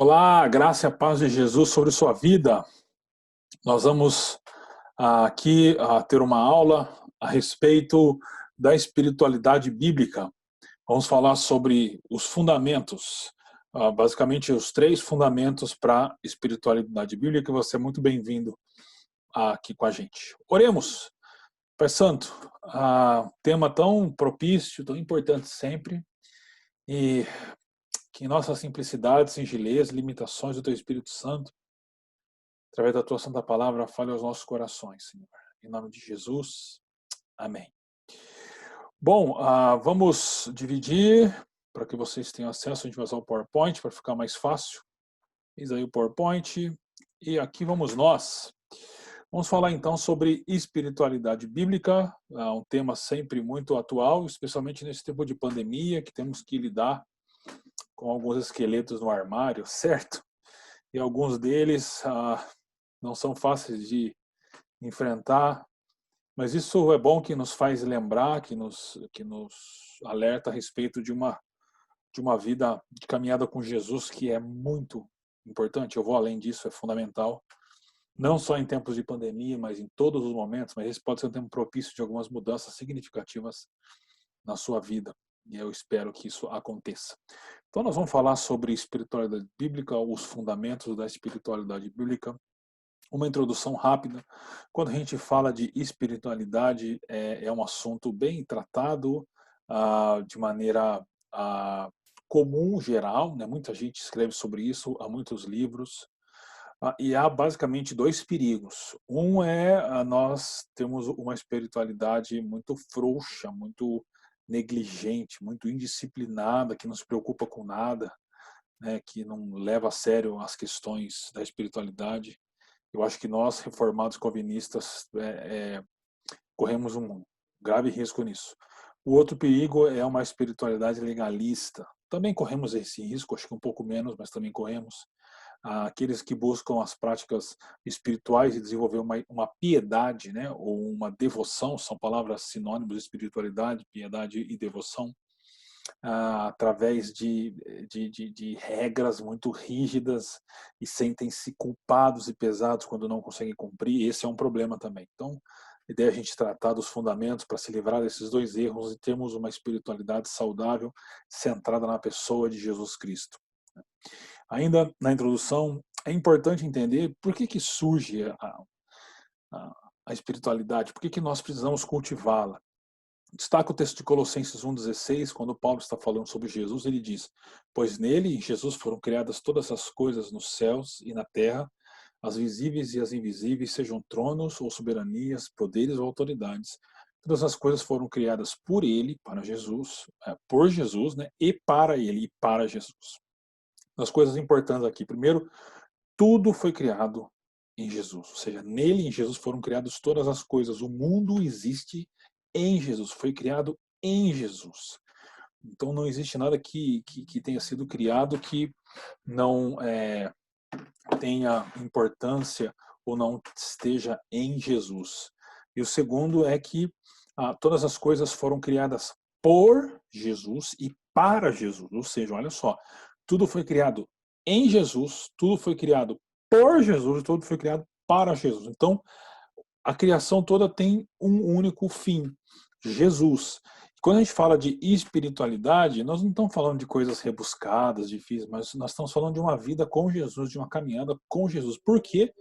Olá, graça e a paz de Jesus sobre sua vida. Nós vamos aqui ter uma aula a respeito da espiritualidade bíblica. Vamos falar sobre os fundamentos, basicamente os três fundamentos para a espiritualidade bíblica. Você é muito bem-vindo aqui com a gente. Oremos. Pai Santo, tema tão propício, tão importante sempre, e que em nossa simplicidade, singeleza, limitações do Teu Espírito Santo, através da tua santa palavra, fale aos nossos corações, Senhor. Em nome de Jesus, amém. Bom, vamos dividir para que vocês tenham acesso. A gente vai usar o PowerPoint para ficar mais fácil. Eis aí o PowerPoint. E aqui vamos nós. Vamos falar então sobre espiritualidade bíblica, um tema sempre muito atual, especialmente nesse tempo de pandemia, que temos que lidar com alguns esqueletos no armário, certo? E alguns deles não são fáceis de enfrentar, mas isso é bom, que nos faz lembrar, que nos alerta a respeito de uma vida de caminhada com Jesus, que é muito importante. Eu vou além disso, é fundamental, não só em tempos de pandemia, mas em todos os momentos. Mas esse pode ser um tempo propício de algumas mudanças significativas na sua vida, e eu espero que isso aconteça. Então nós vamos falar sobre espiritualidade bíblica, os fundamentos da espiritualidade bíblica. Uma introdução rápida. Quando a gente fala de espiritualidade, é um assunto bem tratado de maneira comum, geral, né? Muita gente escreve sobre isso, há muitos livros, e há basicamente dois perigos. Um é nós temos uma espiritualidade muito frouxa, muito negligente, muito indisciplinada, que não se preocupa com nada, né? Que não leva a sério as questões da espiritualidade. Eu acho que nós, reformados calvinistas, corremos um grave risco nisso. O outro perigo é uma espiritualidade legalista. Também corremos esse risco, acho que um pouco menos, mas também corremos. Aqueles que buscam as práticas espirituais e desenvolver uma piedade, né, ou uma devoção, são palavras sinônimas de espiritualidade, piedade e devoção, através de regras muito rígidas, e sentem-se culpados e pesados quando não conseguem cumprir. Esse é um problema também. Então, a ideia é a gente tratar dos fundamentos para se livrar desses dois erros e termos uma espiritualidade saudável, centrada na pessoa de Jesus Cristo. Ainda na introdução, é importante entender por que surge a espiritualidade, por que nós precisamos cultivá-la. Destaca o texto de Colossenses 1,16, quando Paulo está falando sobre Jesus. Ele diz: pois nele, em Jesus, foram criadas todas as coisas nos céus e na terra, as visíveis e as invisíveis, sejam tronos ou soberanias, poderes ou autoridades. Todas as coisas foram criadas por ele, para Jesus, por Jesus, né, e para ele, e para Jesus. As coisas importantes aqui. Primeiro, tudo foi criado em Jesus. Ou seja, nele, em Jesus, foram criadas todas as coisas. O mundo existe em Jesus, foi criado em Jesus. Então não existe nada que tenha sido criado que não tenha importância ou não esteja em Jesus. E o segundo é que todas as coisas foram criadas por Jesus e para Jesus. Ou seja, olha só, tudo foi criado em Jesus, tudo foi criado por Jesus e tudo foi criado para Jesus. Então, a criação toda tem um único fim: Jesus. Quando a gente fala de espiritualidade, nós não estamos falando de coisas rebuscadas, difíceis, mas nós estamos falando de uma vida com Jesus, de uma caminhada com Jesus. Por quê?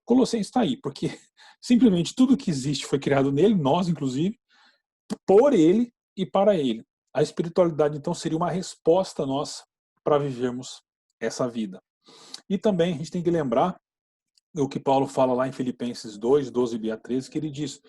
Colossenses está aí, porque simplesmente tudo que existe foi criado nele, nós inclusive, por ele e para ele. A espiritualidade, então, seria uma resposta nossa para vivermos essa vida. E também a gente tem que lembrar o que Paulo fala lá em Filipenses 2, 12 a 13, que ele diz: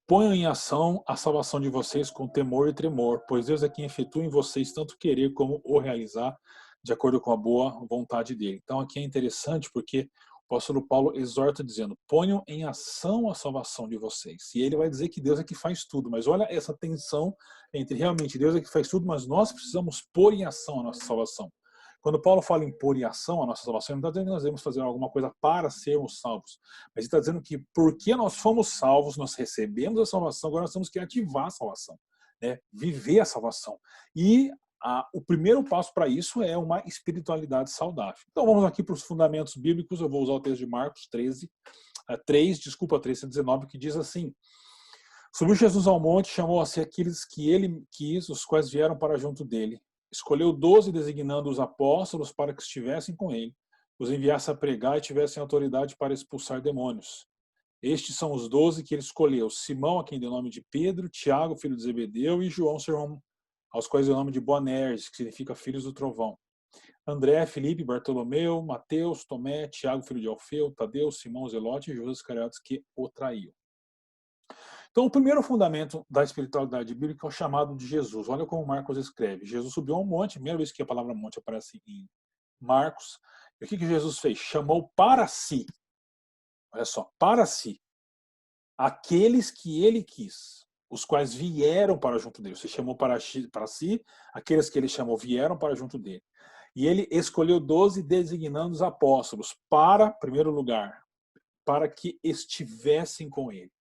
ponham em ação a salvação de vocês com temor e tremor, pois Deus é quem efetua em vocês tanto querer como o realizar, de acordo com a boa vontade dele. Então aqui é interessante porque o apóstolo Paulo exorta dizendo: ponham em ação a salvação de vocês. E ele vai dizer que Deus é que faz tudo, mas olha essa tensão entre realmente Deus é que faz tudo, mas nós precisamos pôr em ação a nossa salvação. Quando Paulo fala em pôr em ação a nossa salvação, ele não está dizendo que nós devemos fazer alguma coisa para sermos salvos, mas ele está dizendo que porque nós fomos salvos, nós recebemos a salvação, agora nós temos que ativar a salvação, né? Viver a salvação. E o primeiro passo para isso é uma espiritualidade saudável. Então vamos aqui para os fundamentos bíblicos. Eu vou usar o texto de Marcos 3:19, que diz assim: subiu Jesus ao monte, chamou a si aqueles que ele quis, os quais vieram para junto dele. Escolheu 12, designando os apóstolos para que estivessem com ele, os enviasse a pregar e tivessem autoridade para expulsar demônios. Estes são os 12 que ele escolheu: Simão, a quem deu o nome de Pedro, Tiago, filho de Zebedeu, e João, seu irmão, aos quais deu o nome de Boanerges, que significa filhos do trovão. André, Filipe, Bartolomeu, Mateus, Tomé, Tiago, filho de Alfeu, Tadeu, Simão, Zelote e Judas Iscariotes, que o traiu. Então, o primeiro fundamento da espiritualidade bíblica é o chamado de Jesus. Olha como Marcos escreve. Jesus subiu ao monte, primeira vez que a palavra monte aparece em Marcos. E o que Jesus fez? Chamou para si, olha só, para si, aqueles que ele quis, os quais vieram para junto dele. Você chamou para si, aqueles que ele chamou vieram para junto dele. E ele escolheu 12, designando os apóstolos para, em primeiro lugar, para que estivessem com ele.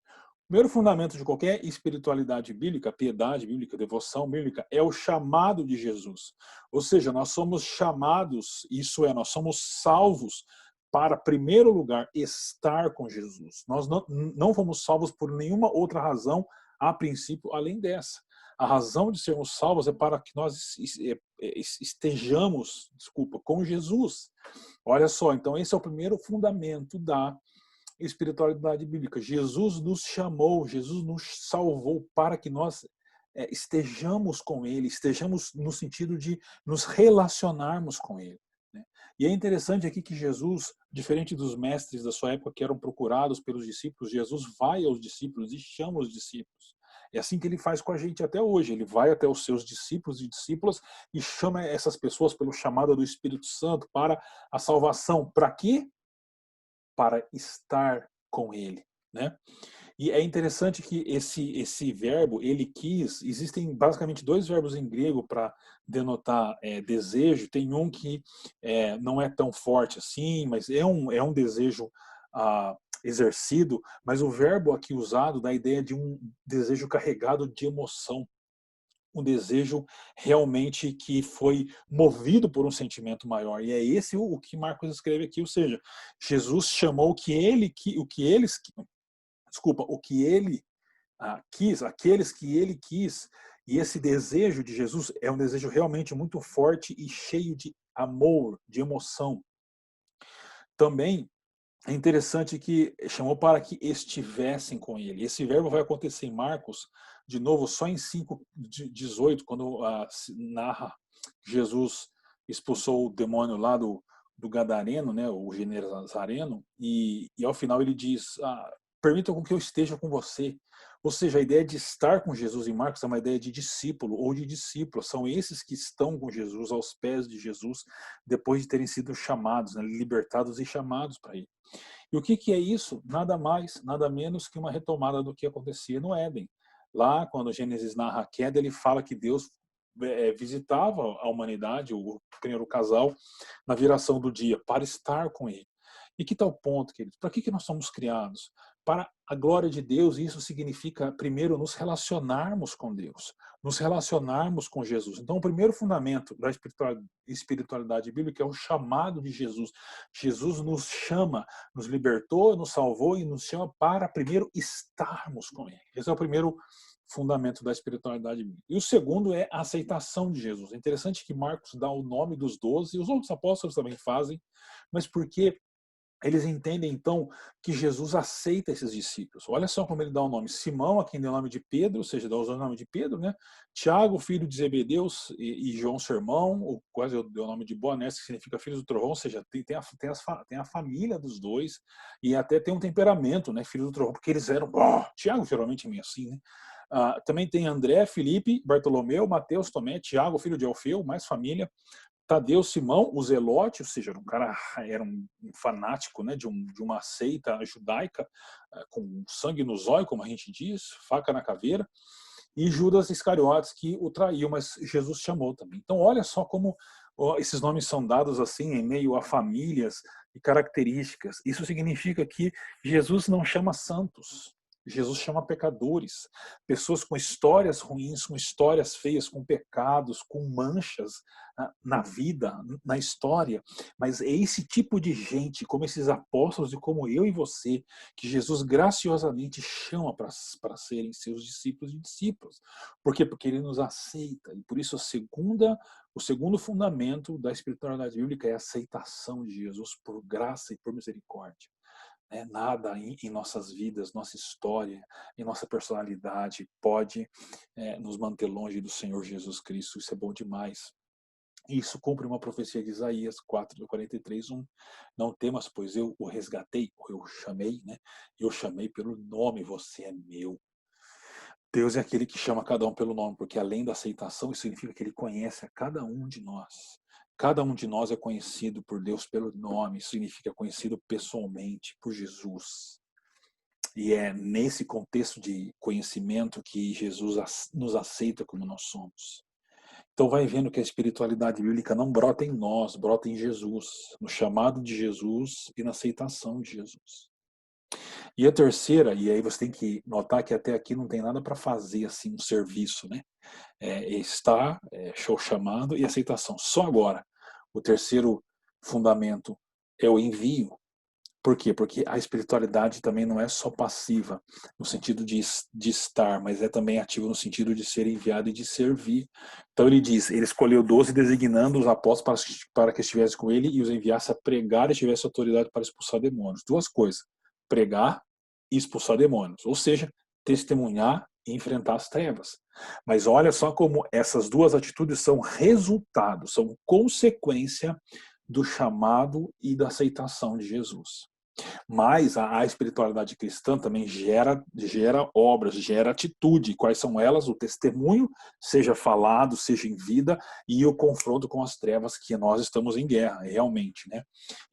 O primeiro fundamento de qualquer espiritualidade bíblica, piedade bíblica, devoção bíblica, é o chamado de Jesus. Ou seja, nós somos chamados, isso é, nós somos salvos para, em primeiro lugar, estar com Jesus. Nós não fomos salvos por nenhuma outra razão, a princípio, além dessa. A razão de sermos salvos é para que nós estejamos, com Jesus. Olha só, então esse é o primeiro fundamento da espiritualidade bíblica. Jesus nos chamou, Jesus nos salvou para que nós estejamos com Ele, estejamos no sentido de nos relacionarmos com Ele. Né? E é interessante aqui que Jesus, diferente dos mestres da sua época que eram procurados pelos discípulos, Jesus vai aos discípulos e chama os discípulos. É assim que ele faz com a gente até hoje. Ele vai até os seus discípulos e discípulas e chama essas pessoas pelo chamado do Espírito Santo para a salvação. Para quê? Para estar com ele, né? E é interessante que esse verbo, ele quis, existem basicamente dois verbos em grego para denotar desejo. Tem um que não é tão forte assim, mas é um desejo exercido, mas o verbo aqui usado dá a ideia de um desejo carregado de emoção. Um desejo realmente que foi movido por um sentimento maior. E é esse o que Marcos escreve aqui, ou seja, Jesus chamou o que ele quis, aqueles que ele quis, e esse desejo de Jesus é um desejo realmente muito forte e cheio de amor, de emoção. Também é interessante que chamou para que estivessem com ele. Esse verbo vai acontecer em Marcos, de novo, só em 5:18, quando narra Jesus expulsou o demônio lá do Gadareno, né, o Genezareno, e ao final ele diz, permita com que eu esteja com você. Ou seja, a ideia de estar com Jesus em Marcos é uma ideia de discípulo ou de discípula. São esses que estão com Jesus, aos pés de Jesus, depois de terem sido chamados, né, libertados e chamados para ele. E o que é isso? Nada mais, nada menos que uma retomada do que acontecia no Éden. Lá, quando Gênesis narra a queda, ele fala que Deus visitava a humanidade, o primeiro casal, na viração do dia, para estar com ele. E que tal ponto, queridos? Para que nós somos criados? Para a glória de Deus, e isso significa, primeiro, nos relacionarmos com Deus, nos relacionarmos com Jesus. Então, o primeiro fundamento da espiritualidade bíblica é o chamado de Jesus. Jesus nos chama, nos libertou, nos salvou e nos chama para, primeiro, estarmos com Ele. Esse é o primeiro fundamento da espiritualidade bíblica. E o segundo é a aceitação de Jesus. É interessante que Marcos dá o nome dos 12, e os outros apóstolos também fazem, mas porque eles entendem, então, que Jesus aceita esses discípulos. Olha só como ele dá o nome. Simão, a quem deu o nome de Pedro, ou seja, dá o nome de Pedro, né? Tiago, filho de Zebedeu, e João, seu irmão, o qual deu o nome de Boanerges, que significa filho do trovão, ou seja, tem a família dos dois, e até tem um temperamento, né? Filho do trovão, porque eles eram... Tiago, geralmente, é meio assim, né? Também tem André, Filipe, Bartolomeu, Mateus, Tomé, Tiago, filho de Alfeu, mais família, Tadeu, Simão, o Zelote, ou seja, era um fanático, né, de uma seita judaica, com sangue no zóio, como a gente diz, faca na caveira, e Judas Iscariotes, que o traiu, mas Jesus chamou também. Então, olha só como esses nomes são dados assim em meio a famílias e características. Isso significa que Jesus não chama santos. Jesus chama pecadores, pessoas com histórias ruins, com histórias feias, com pecados, com manchas na vida, na história. Mas é esse tipo de gente, como esses apóstolos e como eu e você, que Jesus graciosamente chama para serem seus discípulos e discípulas. Por quê? Porque ele nos aceita. E por isso o segundo fundamento da espiritualidade bíblica é a aceitação de Jesus por graça e por misericórdia. Nada em nossas vidas, nossa história, em nossa personalidade pode nos manter longe do Senhor Jesus Cristo. Isso é bom demais. Isso cumpre uma profecia de Isaías 4:43:1. Não temas, pois eu o resgatei, ou eu chamei, né? Eu chamei pelo nome, você é meu. Deus é aquele que chama cada um pelo nome, porque além da aceitação, isso significa que ele conhece a cada um de nós. Cada um de nós é conhecido por Deus pelo nome, isso significa conhecido pessoalmente por Jesus. E é nesse contexto de conhecimento que Jesus nos aceita como nós somos. Então vai vendo que a espiritualidade bíblica não brota em nós, brota em Jesus, no chamado de Jesus e na aceitação de Jesus. E a terceira, e aí você tem que notar que até aqui não tem nada para fazer assim um serviço, né? Estar, show chamado e aceitação. Só agora, o terceiro fundamento é o envio. Por quê? Porque a espiritualidade também não é só passiva, no sentido de estar, mas é também ativa no sentido de ser enviado e de servir. Então ele diz, ele escolheu 12 designando os apóstolos para que estivessem com ele e os enviasse a pregar e tivesse autoridade para expulsar demônios. Duas coisas, pregar e expulsar demônios, ou seja, testemunhar e enfrentar as trevas. Mas olha só como essas duas atitudes são resultado, são consequência do chamado e da aceitação de Jesus. Mas a espiritualidade cristã também gera obras, gera atitude. Quais são elas? O testemunho, seja falado, seja em vida, e o confronto com as trevas, que nós estamos em guerra, realmente, né?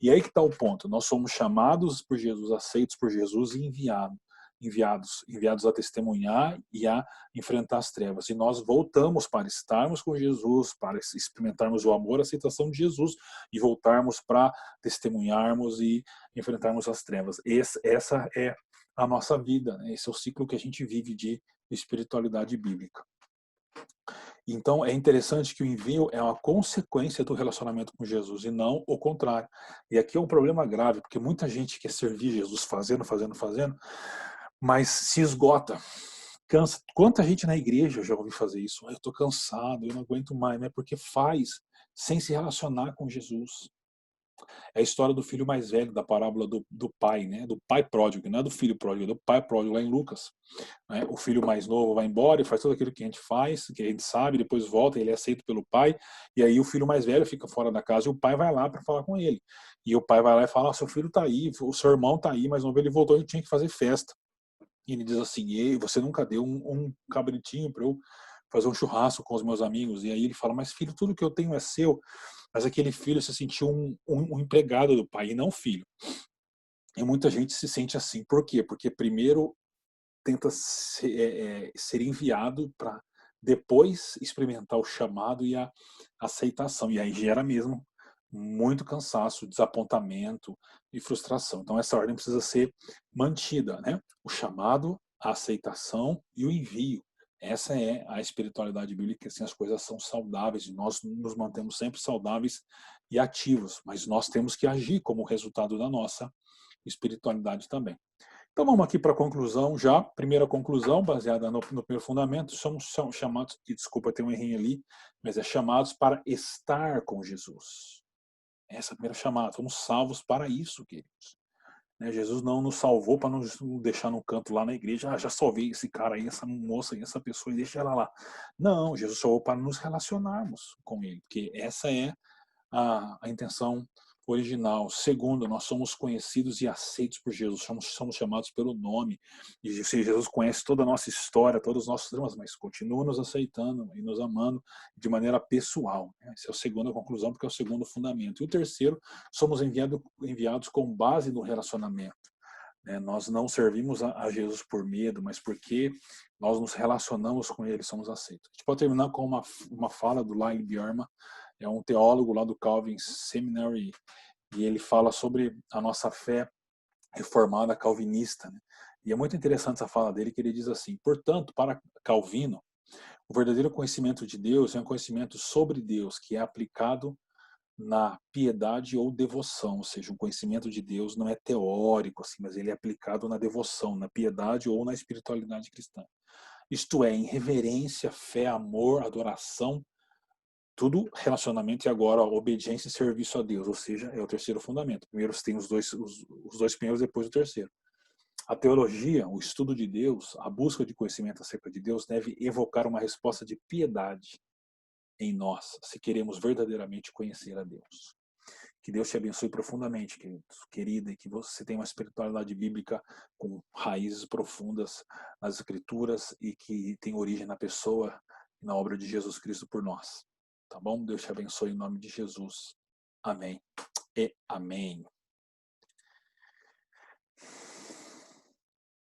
E aí que está o ponto. Nós somos chamados por Jesus, aceitos por Jesus e enviados a testemunhar e a enfrentar as trevas. E nós voltamos para estarmos com Jesus, para experimentarmos o amor, a aceitação de Jesus, e voltarmos para testemunharmos e enfrentarmos as trevas. Essa é a nossa vida, né? Esse é o ciclo que a gente vive de espiritualidade bíblica. Então é interessante que o envio é uma consequência do relacionamento com Jesus e não o contrário. E aqui é um problema grave, porque muita gente quer servir Jesus fazendo, mas se esgota, cansa. Quanta gente na igreja eu já ouvi fazer isso? Eu estou cansado, eu não aguento mais, né? Porque faz sem se relacionar com Jesus. É a história do filho mais velho, da parábola do pai, né? Do pai pródigo, não é do filho pródigo, é do pai pródigo lá em Lucas. Né? O filho mais novo vai embora e faz tudo aquilo que a gente faz, que a gente sabe, depois volta, ele é aceito pelo pai, e aí o filho mais velho fica fora da casa e o pai vai lá para falar com ele. E o pai vai lá e fala: seu filho está aí, o seu irmão está aí, mas não ele voltou, a gente tinha que fazer festa. E ele diz assim: ei, você nunca deu um cabritinho para eu fazer um churrasco com os meus amigos? E aí ele fala: mas filho, tudo que eu tenho é seu. Mas aquele filho se sentiu um empregado do pai e não filho. E muita gente se sente assim. Por quê? Porque primeiro tenta ser enviado para depois experimentar o chamado e a aceitação. E aí gera mesmo muito cansaço, desapontamento e frustração. Então essa ordem precisa ser mantida, né? O chamado, a aceitação e o envio. Essa é a espiritualidade bíblica, assim as coisas são saudáveis, e nós nos mantemos sempre saudáveis e ativos, mas nós temos que agir como resultado da nossa espiritualidade também. Então vamos aqui para a conclusão já. Primeira conclusão, baseada no primeiro fundamento, somos chamados, e desculpa ter um errinho ali, mas é chamados para estar com Jesus. Essa é a primeira chamada. Fomos salvos para isso, queridos. Jesus não nos salvou para nos deixar no canto lá na igreja. Já salvei esse cara aí, essa moça aí, essa pessoa, e deixa ela lá. Não, Jesus salvou para nos relacionarmos com ele, porque essa é a intenção original. Segundo, nós somos conhecidos e aceitos por Jesus, somos chamados pelo nome. E Jesus conhece toda a nossa história, todos os nossos dramas, mas continua nos aceitando e nos amando de maneira pessoal. Essa é a segunda conclusão, porque é o segundo fundamento. E o terceiro, somos enviados com base no relacionamento. Nós não servimos a Jesus por medo, mas porque nós nos relacionamos com ele, somos aceitos. A gente pode terminar com uma fala do Lyle Bjorma, é um teólogo lá do Calvin Seminary, e ele fala sobre a nossa fé reformada calvinista, né? E é muito interessante essa fala dele, que ele diz assim: portanto, para Calvino, o verdadeiro conhecimento de Deus é um conhecimento sobre Deus que é aplicado na piedade ou devoção, ou seja, um conhecimento de Deus não é teórico, assim, mas ele é aplicado na devoção, na piedade ou na espiritualidade cristã. Isto é, em reverência, fé, amor, adoração, tudo relacionamento e agora obediência e serviço a Deus, ou seja, é o terceiro fundamento. Primeiro tem os dois primeiros, depois o terceiro. A teologia, o estudo de Deus, a busca de conhecimento acerca de Deus deve evocar uma resposta de piedade em nós, se queremos verdadeiramente conhecer a Deus. Que Deus te abençoe profundamente, querida, e que você tenha uma espiritualidade bíblica com raízes profundas nas Escrituras e que tem origem na pessoa e na obra de Jesus Cristo por nós. Tá bom? Deus te abençoe em nome de Jesus. Amém e amém.